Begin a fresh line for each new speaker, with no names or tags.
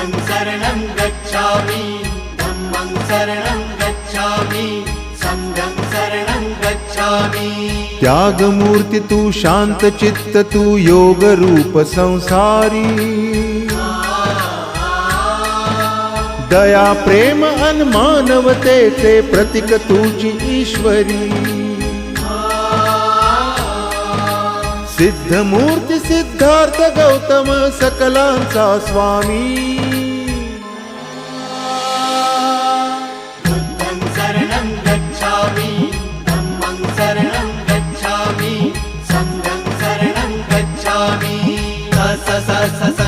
बुद्धं शरणं गच्छामि, धम्मं शरणं गच्छामि, संघं शरणं गच्छामि।
त्यागमूर्ती तू शांत चित्त तू योग रूप संसारी, दया प्रेम अन मानवतेचे प्रतीक तुझी ईश्वरी। सिद्धमूर्ती सिद्धार्थ गौतम सकलांचा स्वामी।
बुद्धं शरणं गच्छामि, धम्मं शरणं गच्छामि, संघं शरणं गच्छामि। स स स स